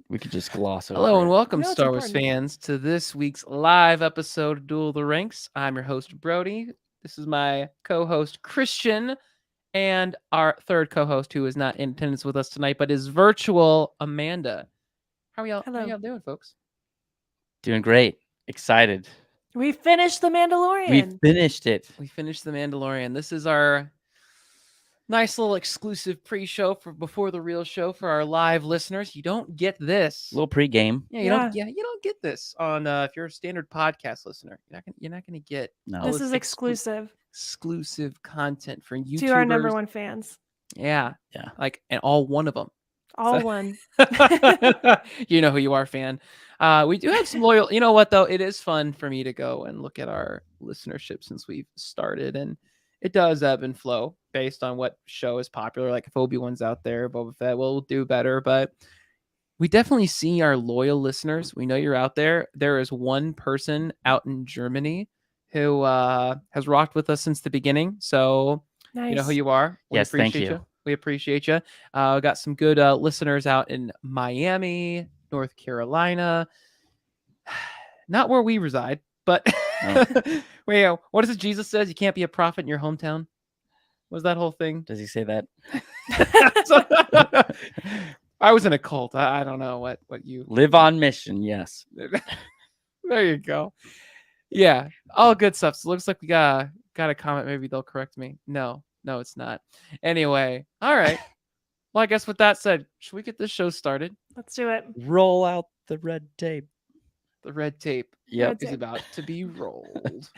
We could just gloss over Hello and it. welcome, No, it's Star Wars important. fans, to this week's live episode of Duel of the Ranks. I'm your host, Brody. This is my co-host, Christian, and our third co-host, who is not in attendance with us tonight, but is virtual, Amanda. How y'all Hello. doing, folks? Doing great. Excited. We finished The We Mandalorian. finished it. We finished The Mandalorian. This is our nice little exclusive pre-show for before the real show for our live listeners. You don't get this. A little pregame. Yeah, you don't get this on if you're a standard podcast listener. You're not gonna get No. all This is exclusive exclusive content for YouTubers. to our number one fans. Yeah. Yeah. Like, and all one of them. All one. You know who you are, fan. We do have some loyal. You know what though? It is fun for me to go and look at our listenership since we've started, and it does ebb and flow based on what show is popular. Like if Obi-Wan's out there, Boba Fett will do better, but we definitely see our loyal listeners. We know you're out there. There is one person out in Germany who has rocked with us since the beginning. So Nice. you know who you are. We Yes, thank appreciate you. We appreciate you. We got some good listeners out in Miami, North Carolina. Not where we reside, but wait, what is it Jesus says? You can't be a prophet in your hometown. Was that whole thing? Does he say that? I was in a cult. I don't know what you Live on mission. Yes. There you go. Yeah, all good stuff. So looks like we got a comment. Maybe they'll correct me. No, it's not. Anyway, all right. Well, I guess with that said, should we get this show started? Let's do it. Roll out the red tape. The red tape Yep. is about to be rolled.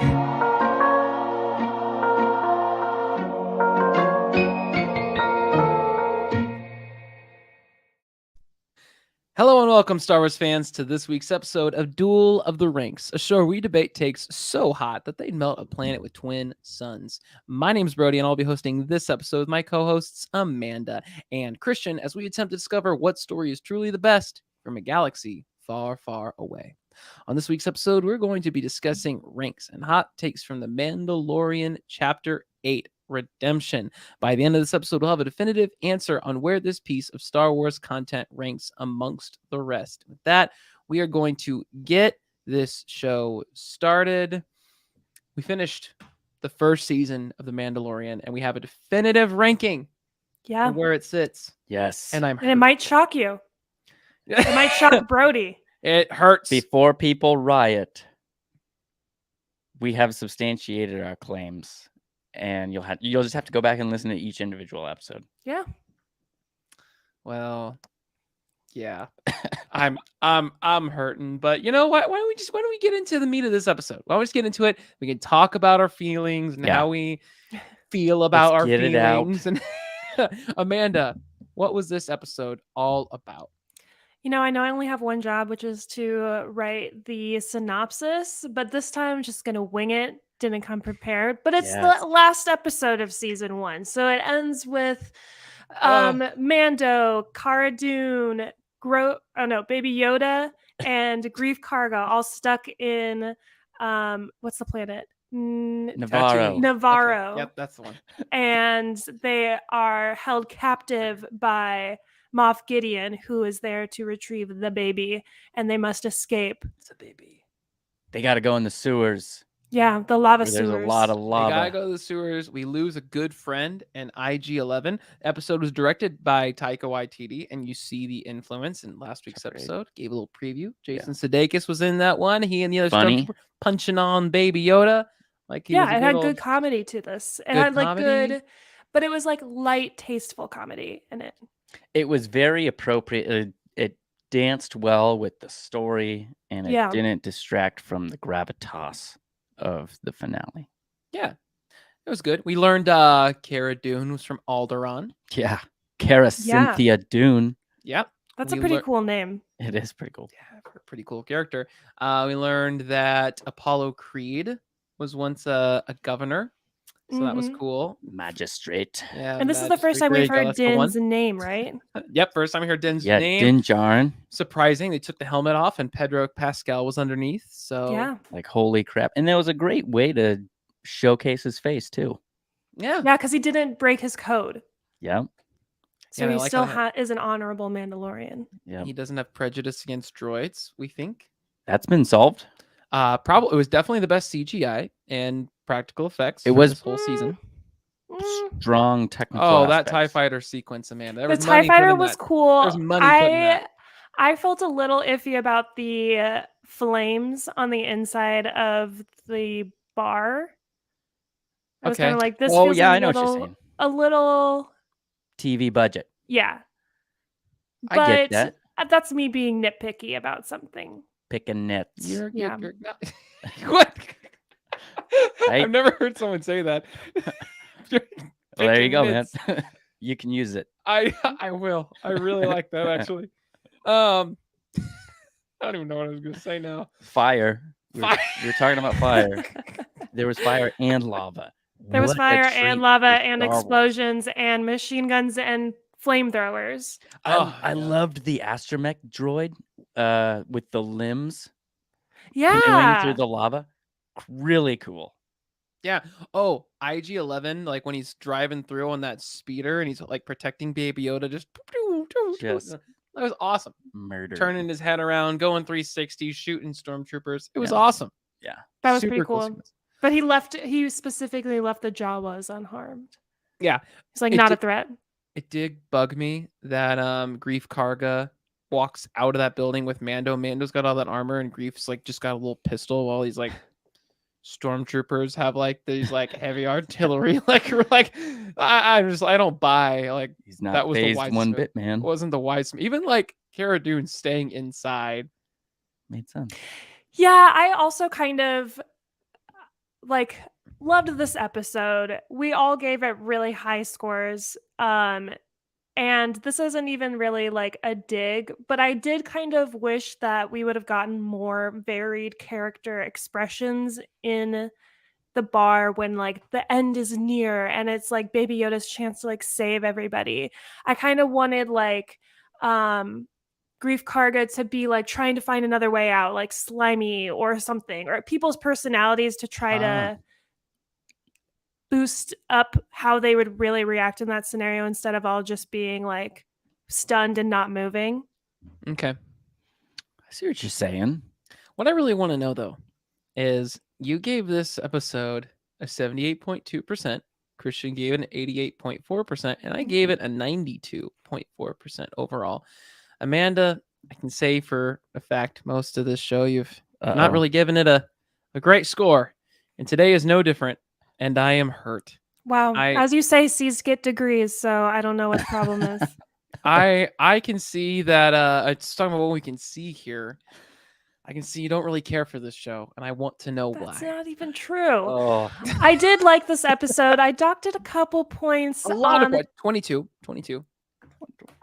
Hello and welcome, Star Wars fans, to this week's episode of Duel of the Ranks, a show where we debate takes so hot that they'd melt a planet with twin suns. My name's Brody, and I'll be hosting this episode with my co-hosts Amanda and Christian as we attempt to discover what story is truly the best from a galaxy far, far away. On this week's episode, we're going to be discussing ranks and hot takes from The Mandalorian Chapter 8, Redemption. By the end of this episode, we'll have a definitive answer on where this piece of Star Wars content ranks amongst the rest. With that, we are going to get this show started. We finished the first season of The Mandalorian, and we have a definitive ranking Yeah. of where it sits. Yes. And it might shock you. It might shock Brody. It hurts. Before people riot, we have substantiated our claims. And you'll just have to go back and listen to each individual episode. Yeah. Well, yeah. I'm hurting, but you know what? Why don't we get into the meat of this episode? Why don't we just get into it? We can talk about our feelings and how we feel about our feelings. And Amanda, what was this episode all about? You know I only have one job, which is to write the synopsis, but this time I'm just going to wing it. Didn't come prepared, but it's the last episode of season 1. So it ends with Mando, Cara Dune, Baby Yoda, and Grief Karga all stuck in what's the planet? Navarro. Okay. Yep, that's the one. And they are held captive by Moff Gideon, who is there to retrieve the baby, and they must escape. It's a baby. They got to go in the sewers. Yeah, the lava sewers. There's a lot of lava. They gotta go to the sewers. We lose a good friend and IG-11. The episode was directed by Taika Waititi, and you see the influence in last week's episode. Gave a little preview. Jason Sudeikis was in that one. He and the other stuff were punching on Baby Yoda. It had good comedy to this. It had good, but it was like light, tasteful comedy in it. It was very appropriate. It danced well with the story, and it didn't distract from the gravitas of the finale. Yeah, it was good. We learned Cara Dune was from Alderaan. Yeah, Cara Cynthia Dune. Yep, that's a pretty cool name. It is pretty cool. Yeah, pretty cool character. We learned that Apollo Creed was once a governor, so that was cool. Magistrate. Yeah, and this is the first time we've heard Din's name, right? Yep, first time we heard Din's name. Din Djarin. Surprising, they took the helmet off and Pedro Pascal was underneath. So like holy crap! And that was a great way to showcase his face too. Yeah, because he didn't break his code. Yeah. So he still is an honorable Mandalorian. Yeah, he doesn't have prejudice against droids. We think that's been solved. Probably it was definitely the best CGI and practical effects. It was this whole season. Strong technical. That TIE fighter sequence, Amanda. The TIE fighter was cool. There's money put in that. I felt a little iffy about the flames on the inside of the bar. I was kind of like, this feels I know what you're saying. A little TV budget. Yeah. But I get that. That's me being nitpicky about something. Picking nits. You're what? I've never heard someone say that. Well, there you go, man. You can use it. I will. I really like that, actually. I don't even know what I was going to say now. Fire. We were talking about fire. There was fire and lava. There was fire and lava and explosions and machine guns and flamethrowers. I loved the astromech droid with the limbs. Yeah. Canoeing through the lava. Really cool. Yeah. Oh, IG-11, like when he's driving through on that speeder and he's like protecting Baby Yoda, just that was awesome. Murder. Turning his head around, going 360, shooting stormtroopers. It was awesome. Yeah. That was pretty cool. But he specifically left the Jawas unharmed. Yeah. He's like, not a threat. It did bug me that Greef Karga walks out of that building with Mando. Mando's got all that armor and Greef's like just got a little pistol while he's like stormtroopers have like these like heavy artillery. I don't buy like he's not that was the wise one bit, man. It wasn't the wise. Even like Cara Dune staying inside made sense. Yeah, I also kind of like loved this episode. We all gave it really high scores. And this isn't even really like a dig, but I did kind of wish that we would have gotten more varied character expressions in the bar when like the end is near and it's like Baby Yoda's chance to like save everybody. I kind of wanted like Greef Karga to be like trying to find another way out, like slimy or something, or people's personalities to try to boost up how they would really react in that scenario instead of all just being like stunned and not moving. Okay. I see what you're saying. What I really want to know though is you gave this episode a 78.2%, Christian gave it an 88.4%, and I gave it a 92.4% overall. Amanda, I can say for a fact most of this show you've not really given it a great score, and today is no different. And I am hurt. Wow. As you say, C's get degrees, so I don't know what the problem is. I can see that it's talking about what we can see here. I can see you don't really care for this show, and I want to know why. That's not even true. I did like this episode. I docked it a couple points. A lot of points. 22.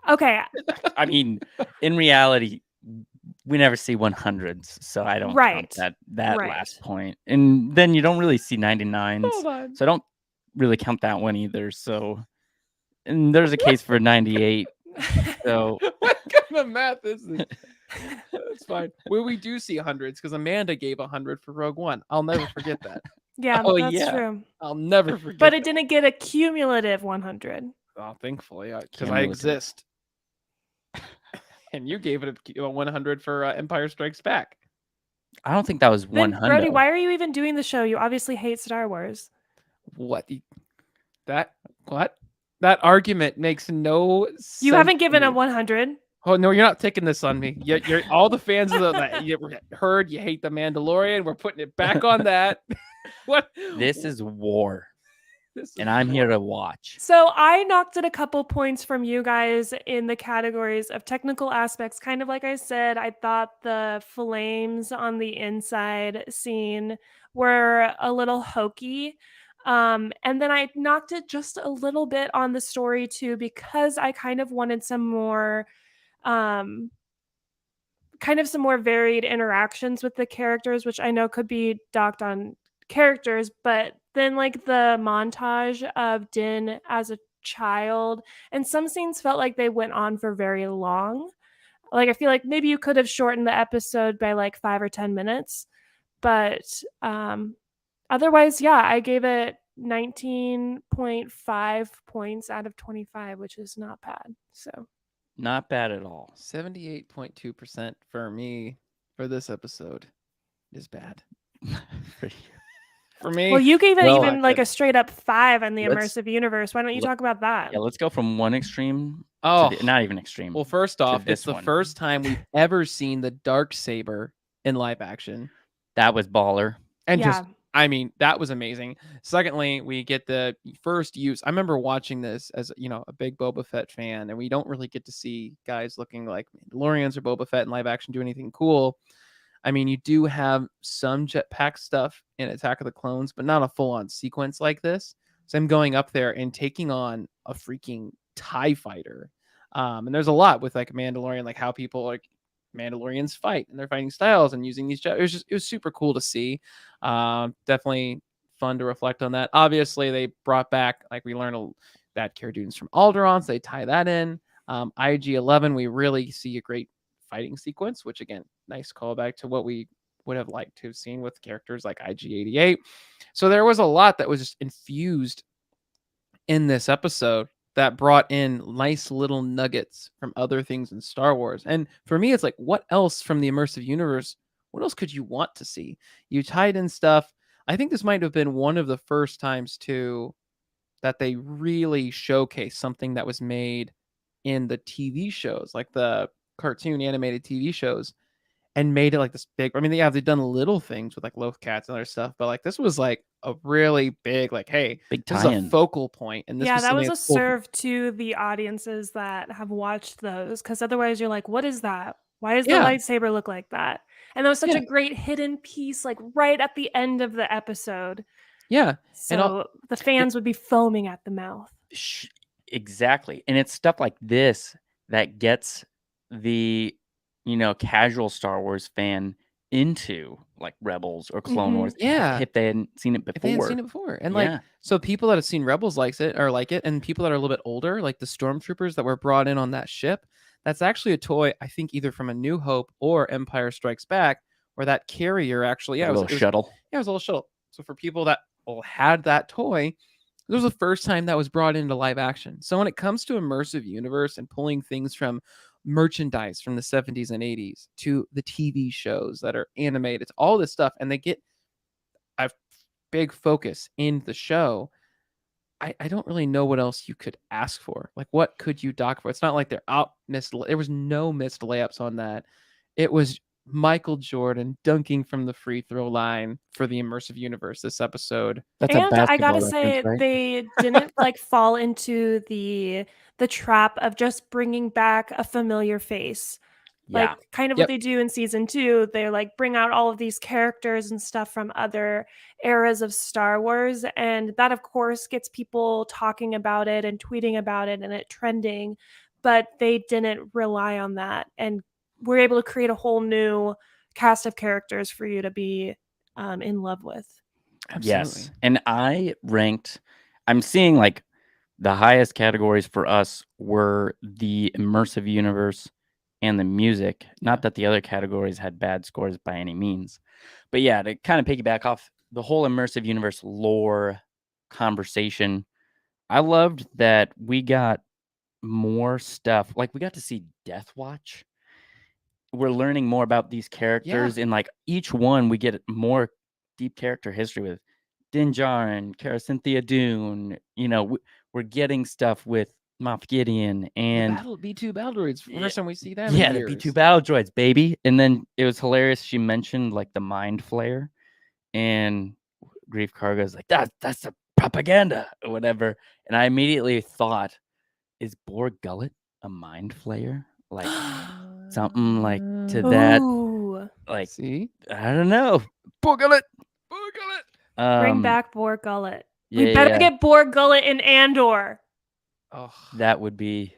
Okay. I mean, in reality, we never see 100s, so I don't count that last point. And then you don't really see 99s, so I don't really count that one either. So, and there's a case for 98. So, what kind of math is this? That's fine. Well, we do see hundreds because Amanda gave 100 for Rogue One. I'll never forget that. Yeah, that's true. I'll never forget. But it didn't get a cumulative 100. Oh, thankfully, because I exist. And you gave it a 100 for Empire Strikes Back. I don't think that was 100. Brody, why are you even doing the show? You obviously hate Star Wars. What? That argument makes no sense. You haven't given a 100. Oh, no, you're not taking this on me. You're all the fans of that you heard you hate The Mandalorian. We're putting it back on that. What? This is war. And I'm here to watch. So I knocked it a couple points from you guys in the categories of technical aspects. Kind of like I said, I thought the flames on the inside scene were a little hokey. And then I knocked it just a little bit on the story too, because I kind of wanted some more varied interactions with the characters, which I know could be docked on characters, but then like the montage of Din as a child and some scenes felt like they went on for very long. Like I feel like maybe you could have shortened the episode by like 5 or 10 minutes, but otherwise, yeah, I gave it 19.5 points out of 25, which is not bad. So not bad at all. 78.2% for me for this episode is bad. For me. Well, you gave it even like a straight up 5 on the immersive universe. Why don't you talk about that? Yeah, let's go from one extreme to not even extreme. Well, first off, it's the first time we've ever seen the Darksaber in live action. That was baller. And that was amazing. Secondly, we get the first use. I remember watching this as, a big Boba Fett fan, and we don't really get to see guys looking like Mandalorians or Boba Fett in live action do anything cool. I mean, you do have some jetpack stuff in Attack of the Clones, but not a full-on sequence like this. So I'm going up there and taking on a freaking TIE fighter. And there's a lot with like Mandalorian, like how people like Mandalorians fight and their fighting styles and using these jets. It was super cool to see. Definitely fun to reflect on that. Obviously, they brought back, like we learned that Cara Dune's from Alderaan, so they tie that in. IG-11, we really see a great fighting sequence, which again, nice callback to what we would have liked to have seen with characters like IG-88. So there was a lot that was just infused in this episode that brought in nice little nuggets from other things in Star Wars. And for me, it's like, what else from the immersive universe? What else could you want to see? You tied in stuff. I think this might have been one of the first times too that they really showcased something that was made in the TV shows, like the cartoon animated TV shows, and made it like this big. I mean, they've done little things with like Loth Cats and other stuff, but like this was like a really big, like, hey, big this is a focal point. And this that was a serve to the audiences that have watched those, because otherwise you're like, what is that? Why does the lightsaber look like that? And that was such a great hidden piece, like right at the end of the episode. Yeah. So the fans would be foaming at the mouth. Exactly. And it's stuff like this that gets the, casual Star Wars fan into like Rebels or Clone Wars. Yeah. If they hadn't seen it before. And so people that have seen Rebels like it, and people that are a little bit older, like the Stormtroopers that were brought in on that ship, that's actually a toy, I think, either from A New Hope or Empire Strikes Back, where that carrier actually, it was a little shuttle. Yeah, it was a little shuttle. So for people that had that toy, this was the first time that was brought into live action. So when it comes to immersive universe and pulling things from merchandise from the 70s and 80s to the TV shows that are animated, it's all this stuff, and they get a big focus in the show. I don't really know what else you could ask for. Like, what could you dock for? It's not like there was no missed layups on that. It was Michael Jordan dunking from the free throw line for the immersive universe this episode. That's a basketball I gotta say, right? they didn't like fall into the trap of just bringing back a familiar face. Like kind of what they do in season 2, they like bring out all of these characters and stuff from other eras of Star Wars, and that of course gets people talking about it and tweeting about it and it trending, but they didn't rely on that, and we're able to create a whole new cast of characters for you to be in love with. Absolutely. Yes. And I'm seeing like the highest categories for us were the immersive universe and the music. Not that the other categories had bad scores by any means. But yeah, to kind of piggyback off the whole immersive universe lore conversation, I loved that we got more stuff. Like we got to see Death Watch. We're learning more about these characters, and like each one we get more deep character history with Din Djarin, Cara Cynthia Dune. We're getting stuff with Moff Gideon and B2 battle droids. First time we see them. Yeah, the B2 battle droids, baby. And then it was hilarious. She mentioned like the Mind Flayer, and Grief Karga is like, that's a propaganda or whatever. And I immediately thought, is Borg Gullet a Mind Flayer? Like something like to that. Like, see, I don't know. Borg Gullet. Bring back Borg Gullet. We better get Borg Gullet in Andor. Oh, that would be.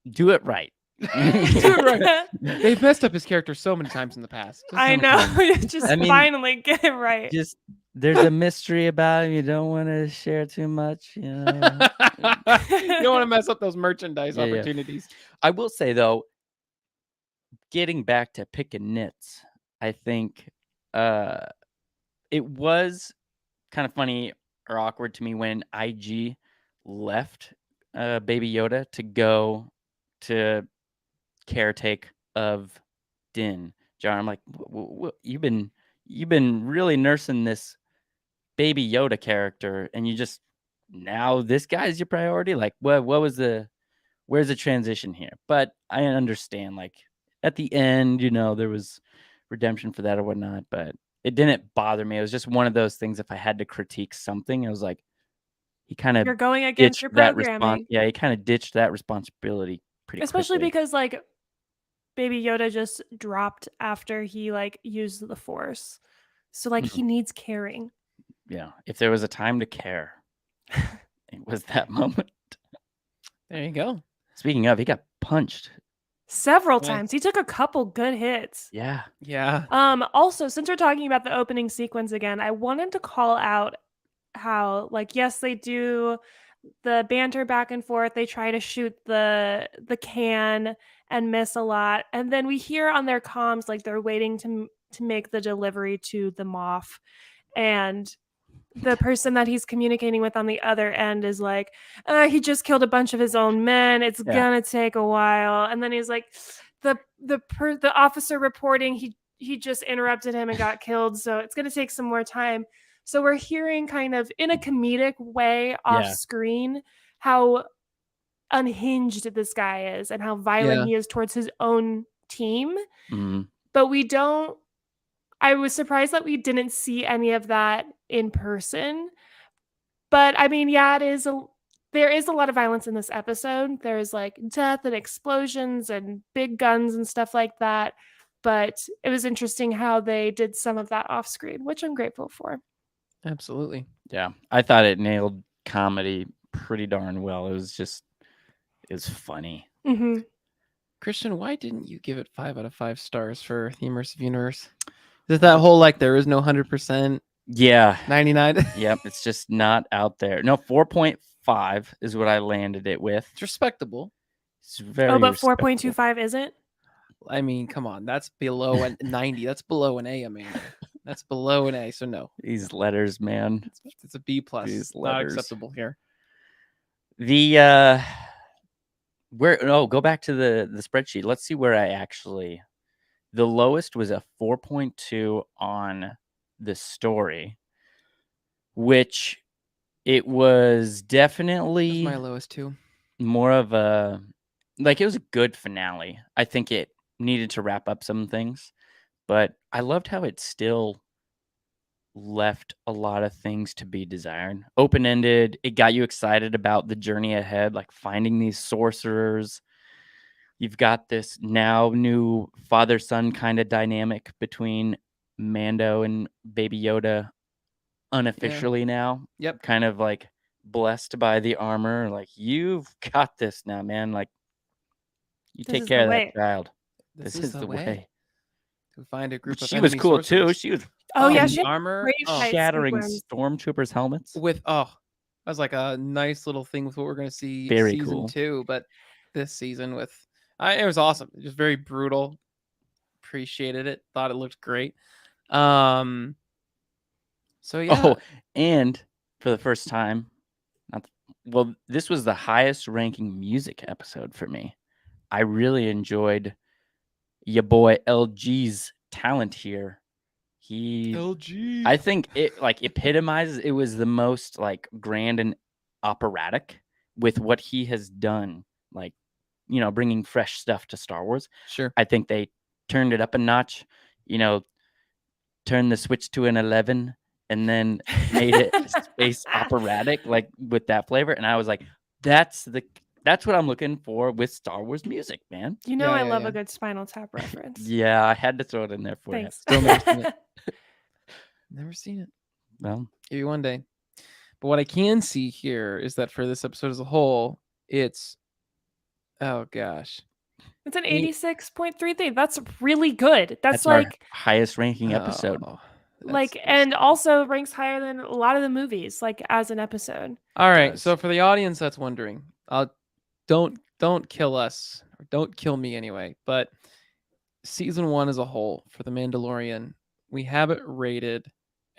Do it right. Do it right. They've messed up his character so many times in the past. I know. Finally get it right. There's a mystery about him. You don't want to share too much. You don't want to mess up those merchandise opportunities. I will say though, getting back to picking nits, I think it was kind of funny are awkward to me when IG left Baby Yoda to go to caretake of Din. John, I'm like, you've been really nursing this Baby Yoda character, and you just now this guy's your priority. Like, where's the transition here? But I understand, like at the end, there was redemption for that or whatnot, but it didn't bother me. It was just one of those things. If I had to critique something, it was like he kind of you're going against your programming. Yeah, he kind of ditched that responsibility pretty especially quickly. Because like Baby Yoda just dropped after he like used the Force, so like he needs caring. Yeah, if there was a time to care, it was that moment. There you go. Speaking of, he got punched several times. He took a couple good hits. Yeah. Also, since we're talking about the opening sequence again, I wanted to call out how, like, yes, they do the banter back and forth. They try to shoot the can and miss a lot, and then we hear on their comms like they're waiting to make the delivery to the Moff, and the person that he's communicating with on the other end is like, he just killed a bunch of his own men. It's gonna take a while. And then he's like, the officer reporting he just interrupted him and got killed, so it's gonna take some more time. So we're hearing kind of in a comedic way off screen how unhinged this guy is and how violent he is towards his own team. But we don't. I was surprised that we didn't see any of that in person. But I mean, there is a lot of violence in this episode. There's like death and explosions and big guns and stuff like that. But it was interesting how they did some of that off screen, which I'm grateful for. Absolutely. Yeah. I thought it nailed comedy pretty darn well. It was funny. Mm-hmm. Christian, why didn't you give it 5 out of 5 stars for the immersive universe? Is it that whole like there is no 100%? Yeah. 99? Yep. It's just not out there. No, 4.5 is what I landed it with. It's respectable. It's very but 4.25 isn't? I mean, come on. That's below a 90. That's below an A, Amanda. That's below an A, so no. These letters, man. It's a B+. These not letters. Acceptable here. Go back to the spreadsheet. Let's see where I actually... The lowest was a 4.2 on the story, which it was definitely... That's my lowest too. More of a... Like, it was a good finale. I think it needed to wrap up some things, but I loved how it still left a lot of things to be desired. Open-ended. It got you excited about the journey ahead, like finding these sorcerers. You've got this now new father-son kind of dynamic between Mando and Baby Yoda unofficially now. Yep. Kind of like blessed by the armor. Like, you've got this now, man. Like, you take care of that child. This is the way. To find a group of She was cool sorcerers. too. She was she armor shattering stormtroopers' helmets. That was like a nice little thing with what we're gonna see very season cool. 2, but this season with it was awesome. Just very brutal. Appreciated it. Thought it looked great. So yeah. Oh, and for the first time, this was the highest ranking music episode for me. I really enjoyed your boy LG's talent here. LG. I think it like epitomizes. It was the most like grand and operatic with what he has done. Like, bringing fresh stuff to Star Wars. Sure. I think they turned it up a notch, turned the switch to an 11 and then made it space operatic, like with that flavor. And I was like, that's what I'm looking for with Star Wars music, man. I love a good Spinal Tap reference. Yeah, I had to throw it in there for Thanks. you. Still never seen it. Never seen it. Well, maybe one day. But what I can see here is that for this episode as a whole, it's oh gosh. It's an 86.33. That's really good. That's our like highest ranking episode. And also ranks higher than a lot of the movies, like as an episode. All right. So for the audience that's wondering, don't kill us, or don't kill me anyway. But season 1 as a whole for The Mandalorian, we have it rated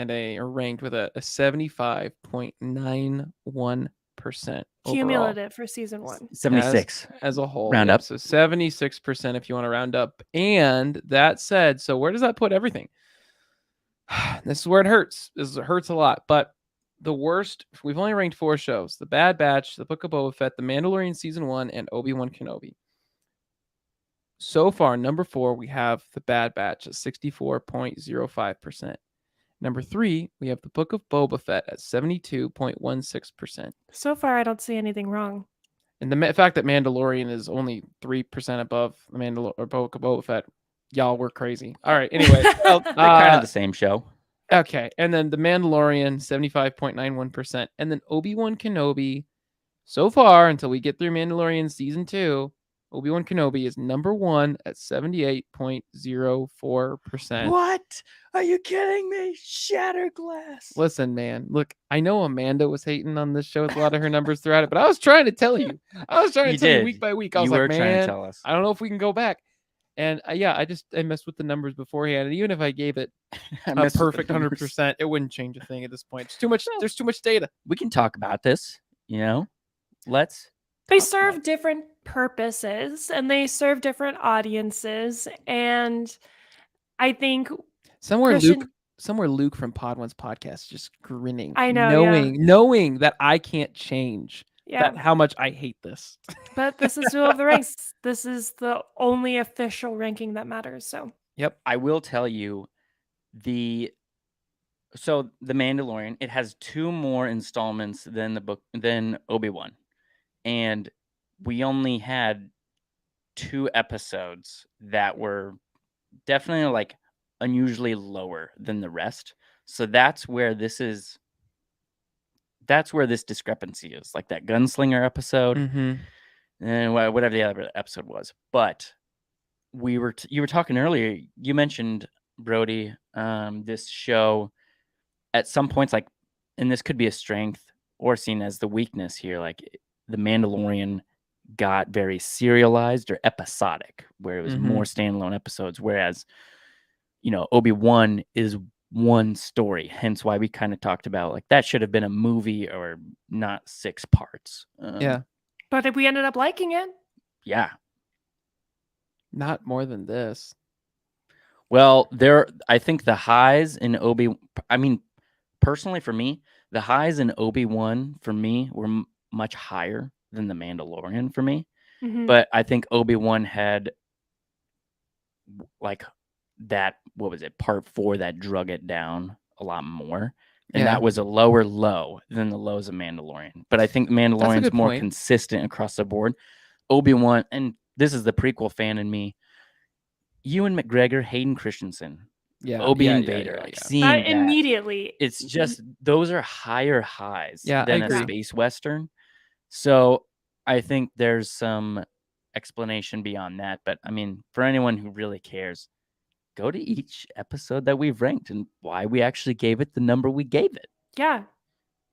and are ranked with a 75.91%. Cumulative for season 1. 76 as a whole. Round up. So 76% if you want to round up. And that said, so where does that put everything? This is where it hurts. It hurts a lot. But the worst, we've only ranked 4 shows: The Bad Batch, The Book of Boba Fett, The Mandalorian Season 1, and Obi-Wan Kenobi. So far, number 4, we have The Bad Batch at 64.05%. Number 3, we have The Book of Boba Fett at 72.16%. So far, I don't see anything wrong. And the fact that Mandalorian is only 3% above the Book of Boba Fett, y'all were crazy. All right, anyway. Well, they're kind of the same show. Okay, and then The Mandalorian, 75.91%. And then Obi-Wan Kenobi, so far, until we get through Mandalorian Season 2, Obi-Wan Kenobi is number 1 at 78.04%. What? Are you kidding me? Shatter glass. Listen, man. Look, I know Amanda was hating on this show with a lot of her numbers throughout it, but I was trying to tell you. I was trying to tell you week by week. I was like, man, trying to tell us. I don't know if we can go back. And I messed with the numbers beforehand. And even if I gave it a perfect 100%, it wouldn't change a thing at this point. It's too much. There's too much data. We can talk about this. They serve different purposes and they serve different audiences. And I think somewhere Luke from Pod One's podcast just grinning. I know, knowing that I can't change how much I hate this. But this is Duel of the Ranks. This is the only official ranking that matters. So yep, I will tell you the Mandalorian, it has 2 more installments than Obi-Wan. And we only had 2 episodes that were definitely like unusually lower than the rest. So that's where this discrepancy is, like that gunslinger episode, and whatever the other episode was. But you were talking earlier. You mentioned, Brody, this show at some points, like, and this could be a strength or seen as the weakness here, like the Mandalorian got very serialized or episodic, where it was more standalone episodes, whereas Obi-Wan is one story, hence why we kind of talked about like that should have been a movie or not 6 parts. But we ended up liking it. Yeah, not more than this. Well, I think the highs in personally for me, the highs in Obi-Wan for me were much higher than the Mandalorian for me. But I think Obi-Wan had like that, what was it, part 4 that drug it down a lot more. And that was a lower low than the lows of Mandalorian. But I think Mandalorian's more consistent across the board. Obi-Wan, and this is the prequel fan in me, Ewan McGregor, Hayden Christensen, Obi and Vader, seeing that immediately. It's just, those are higher highs than a space western. So I think there's some explanation beyond that. But I mean, for anyone who really cares, go to each episode that we've ranked and why we actually gave it the number we gave it. Yeah.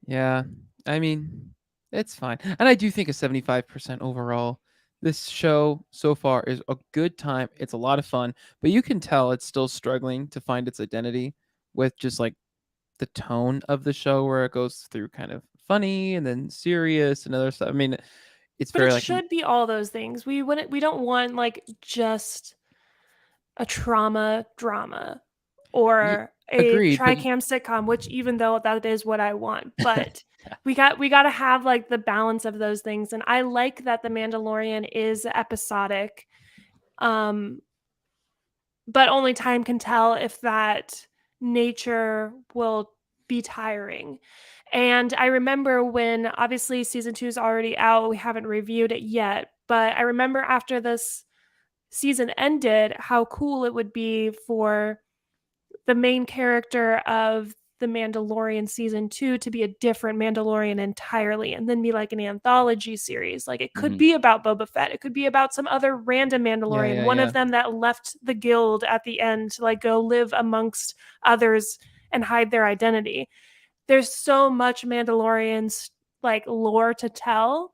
Yeah. I mean, it's fine. And I do think a 75% overall. This show so far is a good time. It's a lot of fun, but you can tell it's still struggling to find its identity with just like the tone of the show, where it goes through kind of funny and then serious and other stuff. I mean, it's but very it like should be all those things. We don't want like just a trauma drama or a tri-cam sitcom, which even though that is what I want, but we got to have like the balance of those things. And I like that The Mandalorian is episodic, but only time can tell if that nature will be tiring. And I remember when, obviously season 2 is already out, we haven't reviewed it yet, but I remember after this season ended, how cool it would be for the main character of The Mandalorian season 2 to be a different Mandalorian entirely, and then be like an anthology series. Like it could be about Boba Fett. It could be about some other random Mandalorian, one of them that left the guild at the end to like go live amongst others and hide their identity. There's so much Mandalorian's like lore to tell,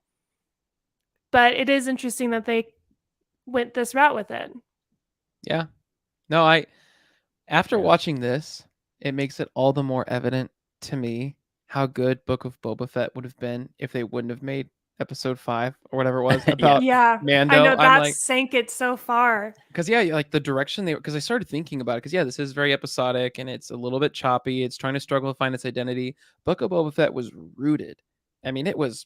but it is interesting that they went this route with it. Yeah. No, after watching this, it makes it all the more evident to me how good Book of Boba Fett would have been if they wouldn't have made episode 5 or whatever it was about Mando. I know that sank it so far. Because like the direction because I started thinking about it, because this is very episodic and it's a little bit choppy. It's trying to struggle to find its identity. Book of Boba Fett was rooted. I mean, it was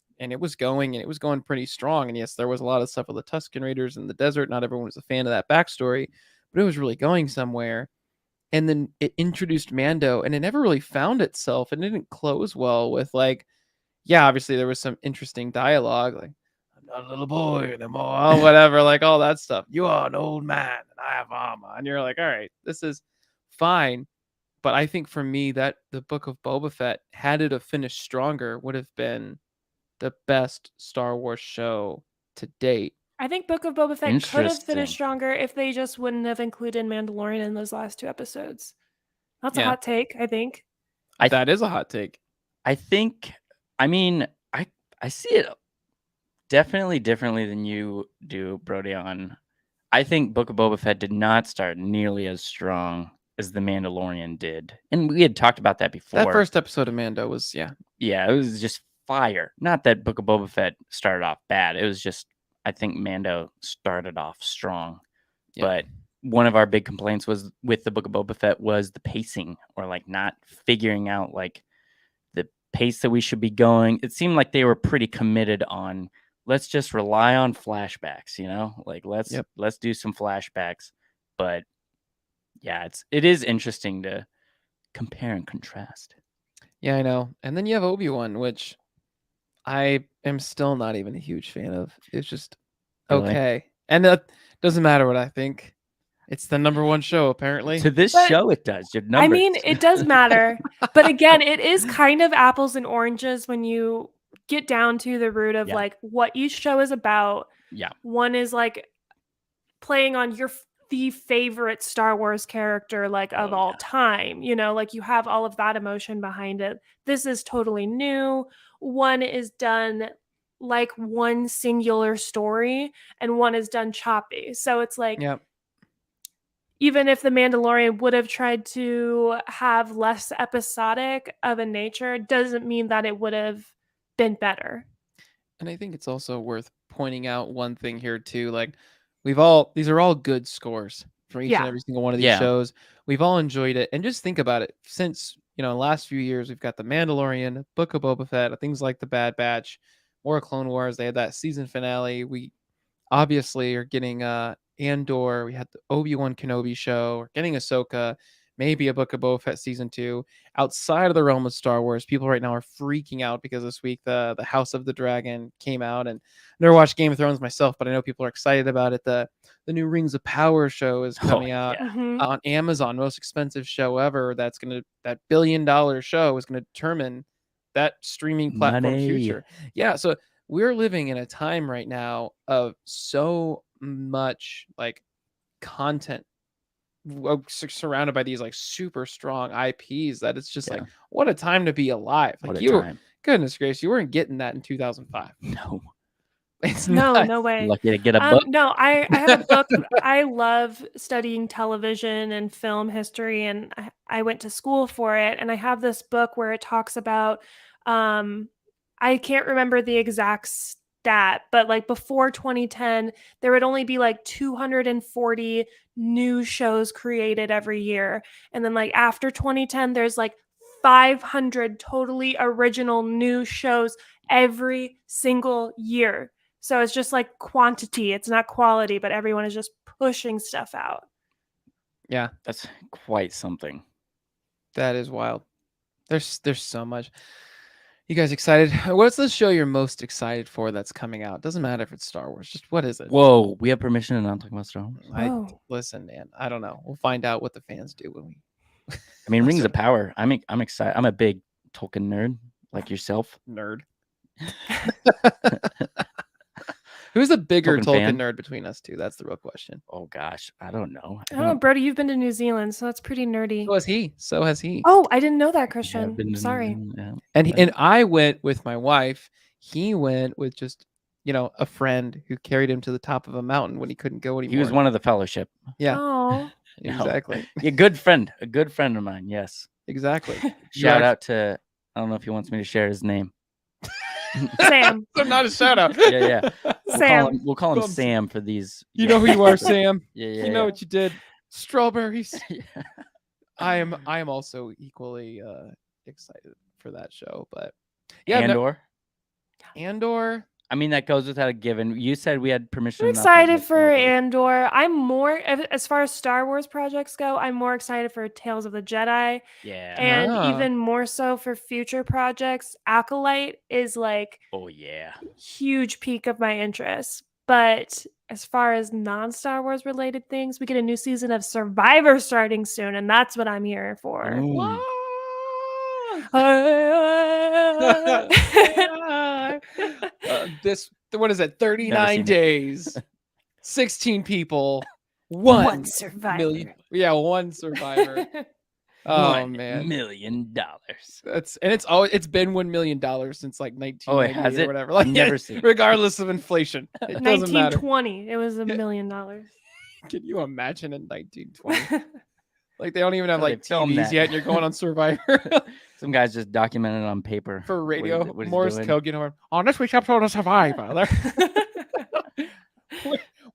going pretty strong. And yes, there was a lot of stuff with the Tusken Raiders in the desert. Not everyone was a fan of that backstory, but it was really going somewhere. And then it introduced Mando, and it never really found itself, and it didn't close well with obviously there was some interesting dialogue, like, I'm not a little boy anymore, whatever, like all that stuff. You are an old man, and I have armor. And you're like, all right, this is fine. But I think for me, that the Book of Boba Fett, had it have finished stronger, would have been the best Star Wars show to date. I think Book of Boba Fett could have finished stronger if they just wouldn't have included Mandalorian in those last 2 episodes. That's a hot take, I think. That is a hot take. I think, I mean, I see it definitely differently than you do, Brody. I think Book of Boba Fett did not start nearly as strong as The Mandalorian did. And we had talked about that before. That first episode of Mando was, Yeah, it was just fire. Not that Book of Boba Fett started off bad. It was just, I think Mando started off strong. Yeah. But one of our big complaints was with the Book of Boba Fett was the pacing, or like not figuring out like the pace that we should be going. It seemed like they were pretty committed on, let's just rely on flashbacks, like let's do some flashbacks. But yeah, it is interesting to compare and contrast. Yeah, I know. And then you have Obi-Wan, which I am still not even a huge fan of. It's just okay. And that doesn't matter what I think. It's the number 1 show, apparently. To this show, it does. Your numbers. I mean, it does matter. But again, it is kind of apples and oranges when you get down to the root of like what each show is about. Yeah. One is like playing on the favorite Star Wars character of all time. Like you have all of that emotion behind it. This is totally new. One is done like one singular story, and one is done choppy. So it's like, even if The Mandalorian would have tried to have less episodic of a nature, doesn't mean that it would have been better. And I think it's also worth pointing out one thing here too. Like, these are all good scores for each and every single one of these shows. We've all enjoyed it. And just think about it. Since, the last few years, we've got The Mandalorian, Book of Boba Fett, things like The Bad Batch, more Clone Wars. They had that season finale. We obviously are getting Andor. We had the Obi-Wan Kenobi show. We're getting Ahsoka. Maybe a Book of Boba Fett season 2. Outside of the realm of Star Wars, people right now are freaking out because this week the House of the Dragon came out, and I never watched Game of Thrones myself, but I know people are excited about it. The new Rings of Power show is coming out on Amazon, most expensive show ever. That $1 billion show is gonna determine that streaming platform future. Yeah, so we're living in a time right now of so much like content surrounded by these like super strong IPs that it's just like, what a time to be alive. Like, goodness gracious, you weren't getting that in 2005. No. It's no way. Lucky to get a book. No, I have a book. I love studying television and film history, and I went to school for it. And I have this book where it talks about, I can't remember the exact stat, but like before 2010, there would only be like 240 new shows created every year. And then like after 2010, there's like 500 totally original new shows every single year. So it's just like quantity. It's not quality, but everyone is just pushing stuff out. Yeah, that's quite something. That is wild. There's so much. You guys excited? What's the show you're most excited for that's coming out? Doesn't matter if it's Star Wars. Just what is it? Whoa, we have permission to not talk about Star Wars? Listen, man. I don't know. We'll find out what the fans do when we. I mean, Rings of Power. I'm excited. I'm a big Tolkien nerd, like yourself. Nerd. Who's the bigger Tolkien nerd between us two? That's the real question. Oh gosh, I don't know. I don't know, Brody. You've been to New Zealand, so that's pretty nerdy. So has he. Oh, I didn't know that, Christian. Sorry. And I went with my wife. He went with just a friend who carried him to the top of a mountain when he couldn't go anymore. He was one of the fellowship. Yeah. Oh. Exactly. A good friend of mine. Yes. Exactly. Shout out to, I don't know if he wants me to share his name. Sam. So not a shout out. Yeah. Sam. We'll call him Sam for these. You know who you are, Sam. Yeah. You know what you did. Strawberries. Yeah. I am also equally excited for that show, but yeah, Andor. I mean, that goes without a given. You said we had permission. I'm excited for Andor. I'm more, as far as Star Wars projects go, I'm more excited for Tales of the Jedi. Yeah. And even more so for future projects. Acolyte is like, oh yeah, huge peak of my interest. But as far as non-Star Wars related things, we get a new season of Survivor starting soon, and that's what I'm here for. What is it? 39 days, 16 people, one survivor. One survivor. Oh man, $1 million. It's been $1 million since like 1990 or whatever. Like, I've never seen, regardless of inflation. It doesn't matter. 1920, it was $1 million. Can you imagine in 1920? Like they don't even have like TVs yet, and you're going on Survivor. Some guys just documented on paper for radio. Morse code, on this week's episode of Survivor,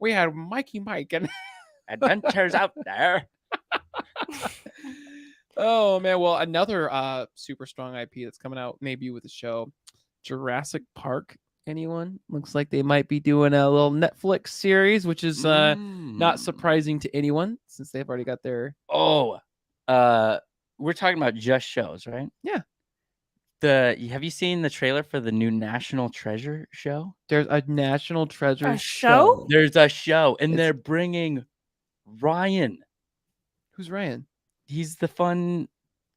we had Mikey Mike and adventures out there. Oh man, well, another super strong IP that's coming out maybe with the show, Jurassic Park. Anyone? Looks like they might be doing a little Netflix series, which is not surprising to anyone since they've already got their. We're talking about just shows, right? Yeah. Have you seen the trailer for the new National Treasure show? There's a National Treasure show. There's a show, and they're bringing Ryan. Who's Ryan? He's the fun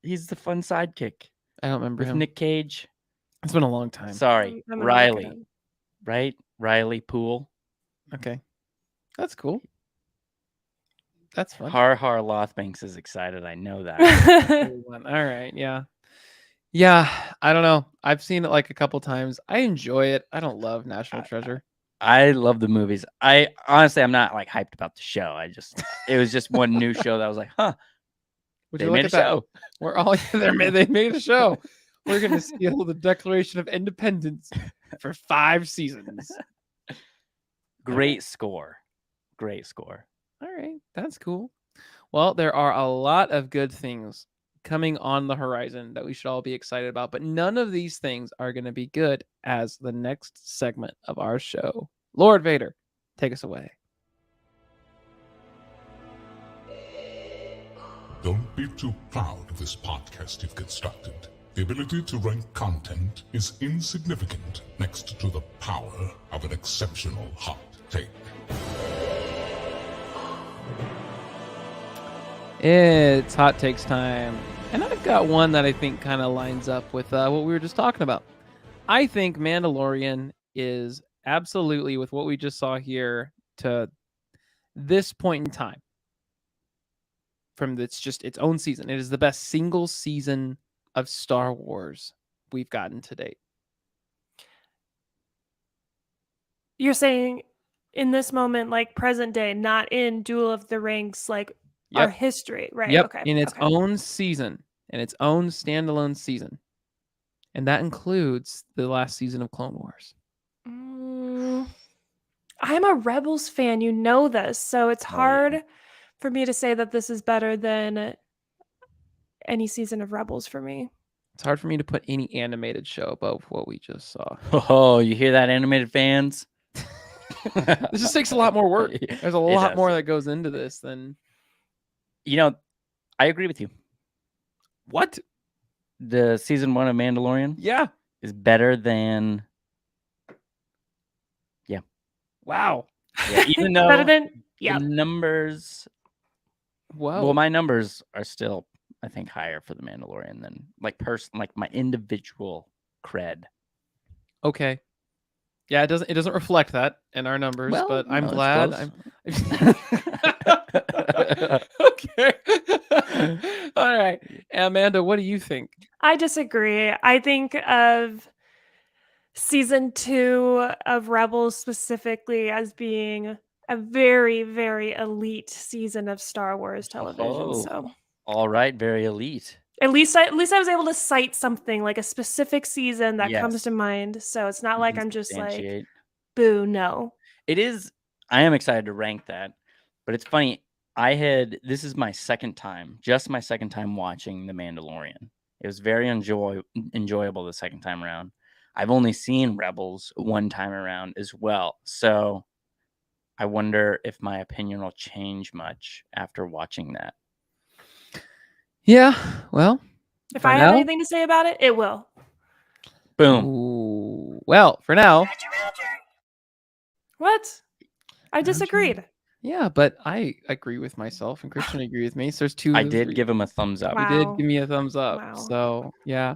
sidekick. I don't remember him. Nick Cage. It's been a long time. Sorry, Riley. Right? Riley Poole. Okay. That's cool. That's fun. Har Lothbanks is excited. I know that. All right. Yeah. Yeah. I don't know. I've seen it like a couple times. I enjoy it. I don't love National Treasure. I love the movies. I'm not like hyped about the show. It was just one new show that I was like, huh. They made a show. They made a show. We're going to steal the Declaration of Independence for 5 seasons. Great score. All right. That's cool. Well, there are a lot of good things coming on the horizon that we should all be excited about, but none of these things are going to be good as the next segment of our show. Lord Vader, take us away. Don't be too proud of this podcast you've constructed. The ability to rank content is insignificant next to the power of an exceptional hot take. It's hot takes time. And I've got one that I think kind of lines up with what we were just talking about. I think Mandalorian is absolutely, with what we just saw here, to this point in time, from its own season, it is the best single season of Star Wars we've gotten to date. You're saying in this moment, like present day, not in Duel of the Rings, like our history, right? Yep. Okay. In its own season, in its own standalone season. And that includes the last season of Clone Wars. I'm a Rebels fan, you know this, so it's hard for me to say that this is better than any season of Rebels for me. It's hard for me to put any animated show above what we just saw. Oh, you hear that, animated fans? This just takes a lot more work. There's a lot more that goes into this than... I agree with you. What? The season 1 of Mandalorian? Yeah. Is better than... Yeah. Wow. Yeah, even though better than... the numbers... Wow. Well, my numbers are still, I think, higher for the Mandalorian than like my individual cred. Okay. Yeah, it doesn't reflect that in our numbers, but I'm glad. Okay. All right. Amanda, what do you think? I disagree. I think of season 2 of Rebels specifically as being a very, very elite season of Star Wars television. So, all right, very elite. At least I was able to cite something like a specific season that comes to mind. So it's not like I'm just like, boo, no. It is. I am excited to rank that, but it's funny. This is my second time watching The Mandalorian. It was very enjoyable the second time around. I've only seen Rebels one time around as well, so I wonder if my opinion will change much after watching that. Yeah, well, if I have anything to say about it, it will. Boom. Ooh. Well, for now. What? I disagreed. Yeah, but I agree with myself, and Christian agreed with me. So there's two. I did give him a thumbs up. Wow. You did give me a thumbs up. Wow. So yeah.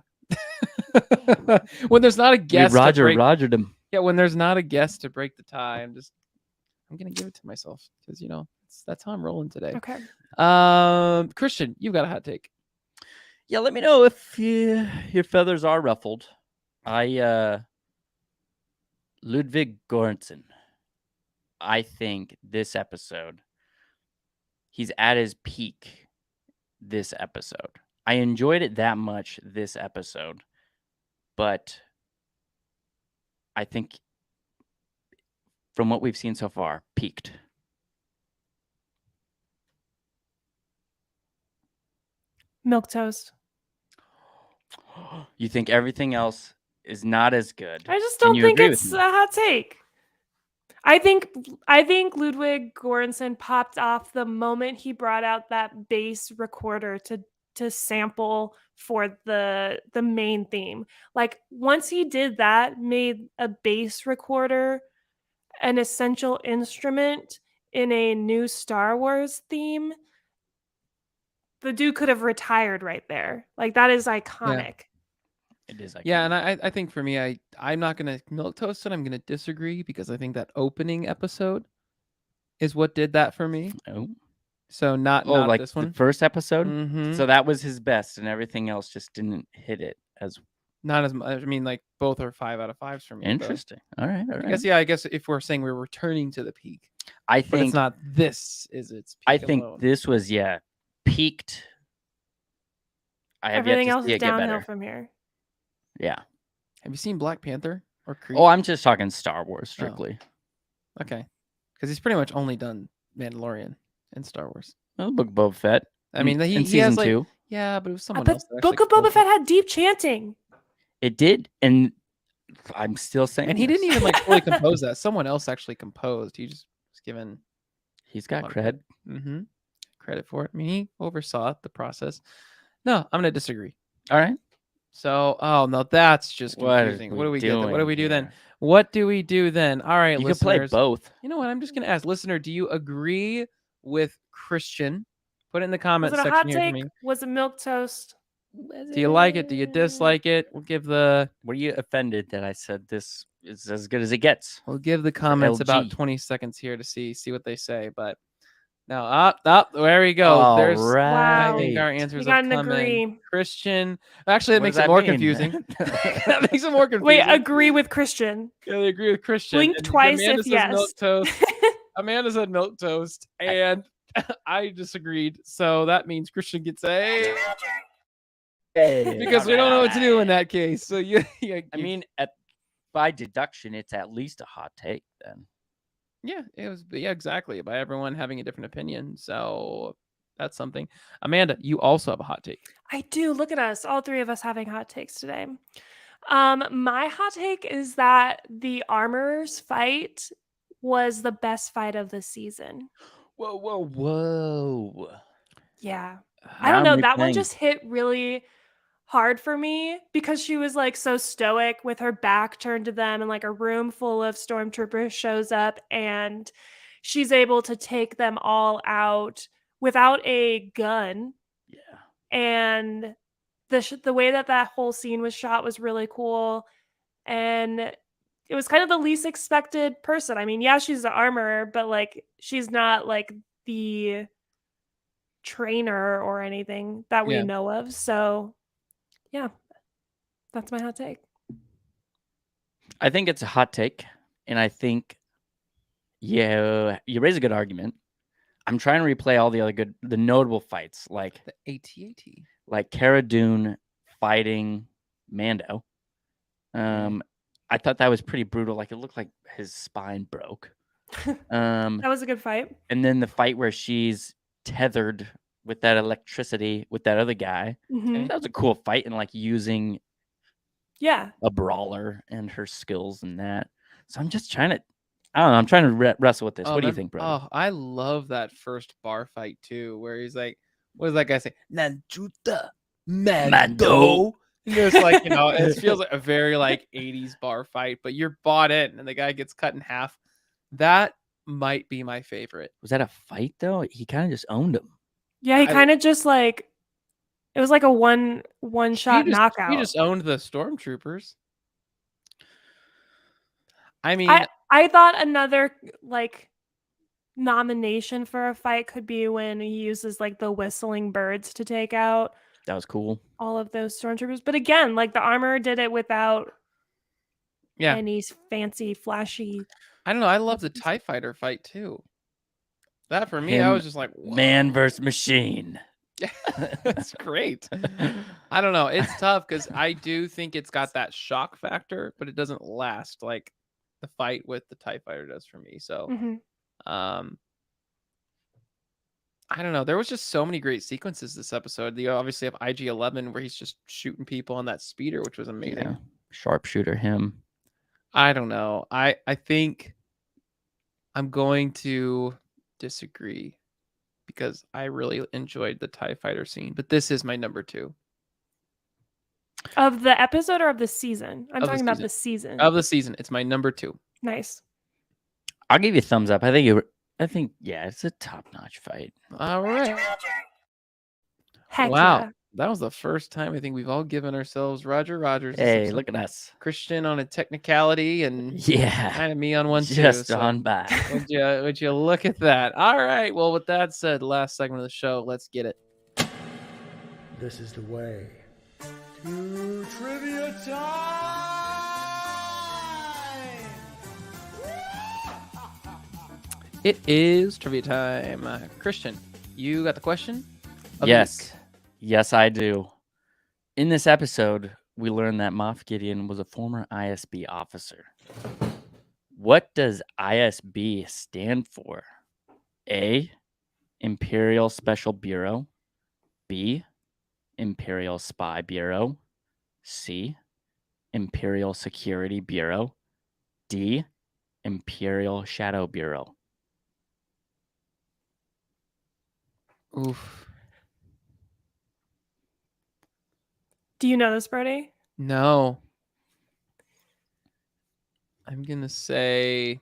When there's not a guest, Rogered him. Yeah, when there's not a guest to break the tie, I'm gonna give it to myself because that's how I'm rolling today. Okay. Christian, you've got a hot take. Yeah, let me know if your feathers are ruffled. Ludwig Göransson. I think this episode, he's at his peak this episode. I enjoyed it that much this episode, but I think from what we've seen so far, peaked. Milquetoast. You think everything else is not as good? I just don't think it's a hot take. I think Ludwig Göransson popped off the moment he brought out that bass recorder to sample for the main theme. Like once he did that, made a bass recorder an essential instrument in a new Star Wars theme, the dude could have retired right there. Like that is iconic. Yeah. It is iconic. Yeah, and I think for me, I'm not gonna milquetoast it. I'm gonna disagree because I think that opening episode is what did that for me. Oh. So not like this one. The first episode? Mm-hmm. So that was his best and everything else just didn't hit it as not as much. I mean, like both are 5 out of 5s for me. Interesting. All right. I guess if we're saying we're returning to the peak, I think it's not this is its peak. I think alone. This was peaked. I have everything yet to else see is it get downhill better. from here. Yeah. Have you seen Black Panther or Creed? Oh, I'm just talking Star Wars strictly. Oh. Okay. Because he's pretty much only done Mandalorian and Star Wars. Well, Book of Boba Fett. I mean, he season has 2. Yeah, but it was someone else. Book of Boba Fett had deep chanting. It did, and I'm still saying. And he didn't even fully compose that. Someone else actually composed. He just was given. He's got cred. Mm-hmm. Credit for it. I mean, he oversaw the process. No, I'm gonna disagree. All right. So, no, that's just confusing. What do we do? What do we do then? What do we do then? All right, you listeners. can play both. You know what? I'm just gonna ask, listener, do you agree with Christian? Put it in the comments section. Was it a hot take? Was it milquetoast? Do you like it? Do you dislike it? We'll give the. Were you offended that I said this is as good as it gets? We'll give the comments about 20 seconds here to see what they say. But now, up, there we go. All There's. right. I think our answers are coming. Agree. Christian. Actually, that makes it more confusing. That makes it more confusing. Wait, agree with Christian. Yeah, they agree with Christian. Blink twice if yes. Milquetoast. Amanda said milquetoast, and I disagreed. So that means Christian gets a. Because we don't know what to do in that case. So I mean, by deduction, it's at least a hot take then. Yeah, it was. Yeah, exactly. By everyone having a different opinion. So that's something. Amanda, you also have a hot take. I do. Look at us, all three of us having hot takes today. My hot take is that the Armorers fight was the best fight of the season. Whoa. Yeah. I don't know. That one just hit really hard for me because she was so stoic with her back turned to them, and a room full of stormtroopers shows up and she's able to take them all out without a gun. Yeah. And the way that whole scene was shot was really cool. And it was kind of the least expected person. I mean, yeah, she's the armorer, but she's not the trainer or anything that we know of. So yeah, that's my hot take. I think it's a hot take, and I think you raise a good argument. I'm trying to replay all the notable fights, like the AT-AT, like Cara Dune fighting Mando. I thought that was pretty brutal. Like it looked like his spine broke. That was a good fight. And then the fight where she's tethered with that electricity with that other guy. Mm-hmm. That was a cool fight, and like using a brawler and her skills and that. So I'm just trying to, I don't know. I'm trying to wrestle with this. What do you think, bro? Oh, I love that first bar fight too, where he's like, what does that guy say? Nanjuta Mando. And it's like, it feels like a very like 80s bar fight, but you're bought in and the guy gets cut in half. That might be my favorite. Was that a fight though? He kind of just owned him. Yeah, he kind of just like, it was like a one shot knockout. He just owned the stormtroopers. I mean, I thought another like nomination for a fight could be when he uses like the whistling birds to take out. That was cool. All of those stormtroopers, but again, like the armor did it without any fancy, flashy. I don't know. I love the TIE fighter fight too. That for me, I was just like, whoa. Man versus machine. That's great. I don't know. It's tough because I do think it's got that shock factor, but it doesn't last like the fight with the TIE fighter does for me. So, I don't know. There was just so many great sequences this episode. You obviously have IG-11 where he's just shooting people on that speeder, which was amazing. Yeah. Sharpshooter him. I don't know. I think I'm going to disagree because I really enjoyed the TIE fighter scene, but this is my number 2. Of the episode or of the season? I'm talking about the season. Of the season. It's my number 2. Nice. I'll give you a thumbs up. I think, yeah, it's a top-notch fight. All right. Heck wow. Yeah. That was the first time I think we've all given ourselves Roger Rogers. Hey, look at us. Christian on a technicality and kind of me on one too. Just on by. Would you look at that? All right. Well, with that said, last segment of the show, let's get it. This is the way to trivia time. It is trivia time. Christian, you got the question? Yes. Yes, I do. In this episode, we learned that Moff Gideon was a former ISB officer. What does ISB stand for? A, Imperial Special Bureau. B, Imperial Spy Bureau. C, Imperial Security Bureau. D, Imperial Shadow Bureau. Oof. Do you know this, Brody? No. I'm going to say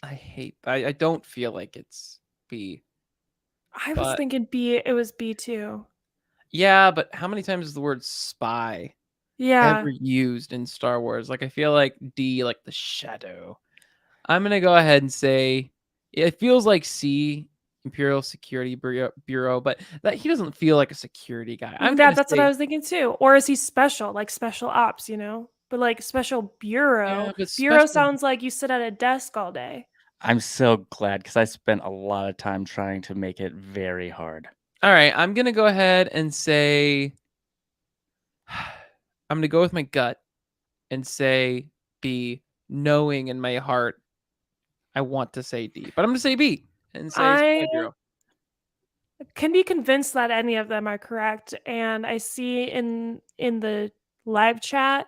I don't feel like it's B. I was thinking B. It was B too. Yeah, but how many times is the word spy ever used in Star Wars? Like, I feel like D, like the shadow. I'm going to go ahead and say it feels like C, Imperial Security Bureau, but that he doesn't feel like a security guy. That's what I was thinking too. Or is he special, like special ops, But like special bureau. Yeah, bureau sounds like you sit at a desk all day. I'm so glad because I spent a lot of time trying to make it very hard. All right, I'm going to go ahead and say I'm going to go with my gut and say B, knowing in my heart I want to say D, but I'm going to say B. And say I can be convinced that any of them are correct. And I see in the live chat,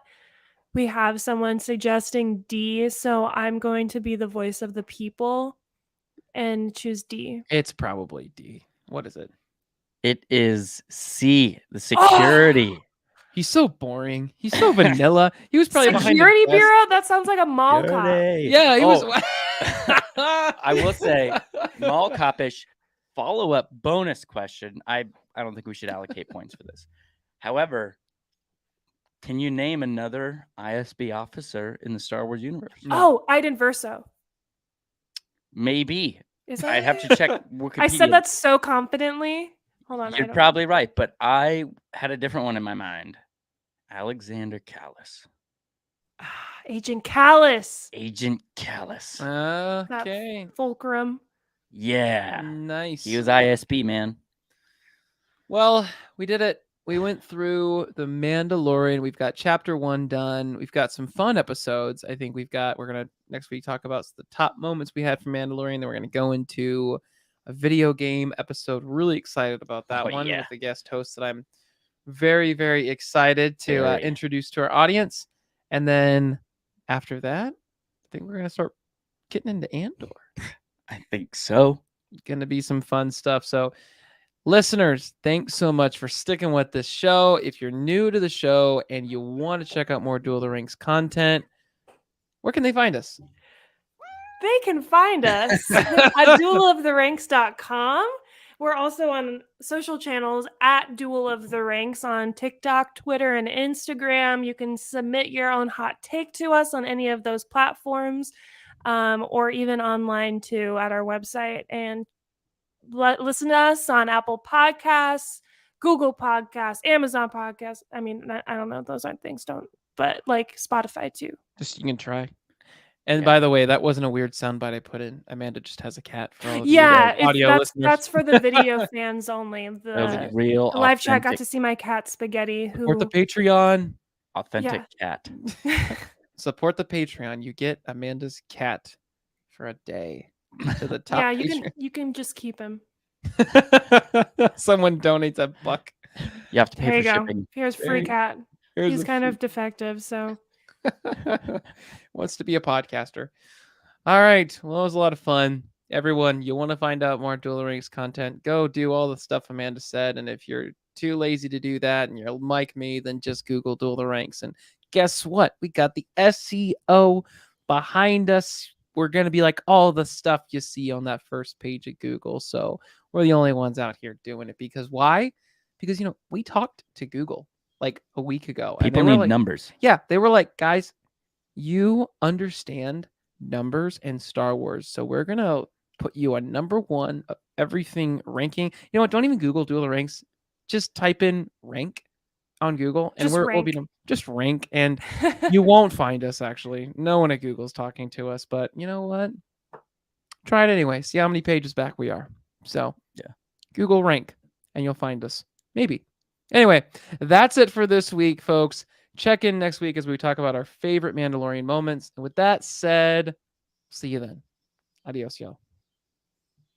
we have someone suggesting D. So I'm going to be the voice of the people and choose D. It's probably D. What is it? It is C, the security. Oh! He's so boring. He's so vanilla. He was probably Security Bureau? That sounds like a mall cop. Yeah, he was. I will say, mall copish follow-up bonus question. I don't think we should allocate points for this. However, can you name another ISB officer in the Star Wars universe? No. Oh, Iden Verso. Maybe. Is that? I'd have to check Wikipedia. I said that so confidently. Hold on. You're probably right, but I had a different one in my mind. Alexander Callis. Agent Callus. Agent Callus. Okay. That Fulcrum. Yeah. Nice. He was ISP, man. Well, we did it. We went through the Mandalorian. We've got chapter 1 done. We've got some fun episodes. I think we're going to next week talk about the top moments we had from Mandalorian. Then we're going to go into a video game episode. Really excited about that one with the guest host that I'm very, very excited to introduce to our audience. And then after that, I think we're going to start getting into Andor. I think so. Going to be some fun stuff. So listeners, thanks so much for sticking with this show. If you're new to the show and you want to check out more Duel of the Rings content, where can they find us? They can find us at dueloftheranks.com. We're also on social channels at Duel of the Ranks on TikTok, Twitter, and Instagram. You can submit your own hot take to us on any of those platforms, or even online too at our website. And listen to us on Apple Podcasts, Google Podcasts, Amazon Podcasts. I mean, I don't know. Those aren't things, but like Spotify too. Just you can try. And by the way, that wasn't a weird soundbite I put in. Amanda just has a cat for all of audio listeners. That's for the video fans only. The real the live chat got to see my cat Spaghetti. Support the Patreon. Authentic cat. Support the Patreon. You get Amanda's cat for a day to the top. Yeah, you can just keep him. Someone donates $1. You have to pay for shipping. Here's free cat. He's kind of defective, so wants to be a podcaster. All right. Well, it was a lot of fun. Everyone, you want to find out more Duel of the Rings content, go do all the stuff Amanda said. And if you're too lazy to do that and you're like me, then just Google Duel of the Ranks. And guess what? We got the SEO behind us. We're going to be like all the stuff you see on that first page of Google. So we're the only ones out here doing it. Because why? Because, we talked to Google like a week ago. People need numbers. Yeah. They were like, guys, you understand numbers and Star Wars. So we're going to put you on number 1 of everything ranking. You know what? Don't even Google Duel of the Ranks. Just type in rank on Google and we'll be just rank, and you won't find us. Actually, no one at Google's talking to us, but you know what? Try it anyway. See how many pages back we are. So yeah, Google rank and you'll find us. Maybe. Anyway, that's it for this week, folks. Check in next week as we talk about our favorite Mandalorian moments. And with that said, see you then. Adios, y'all.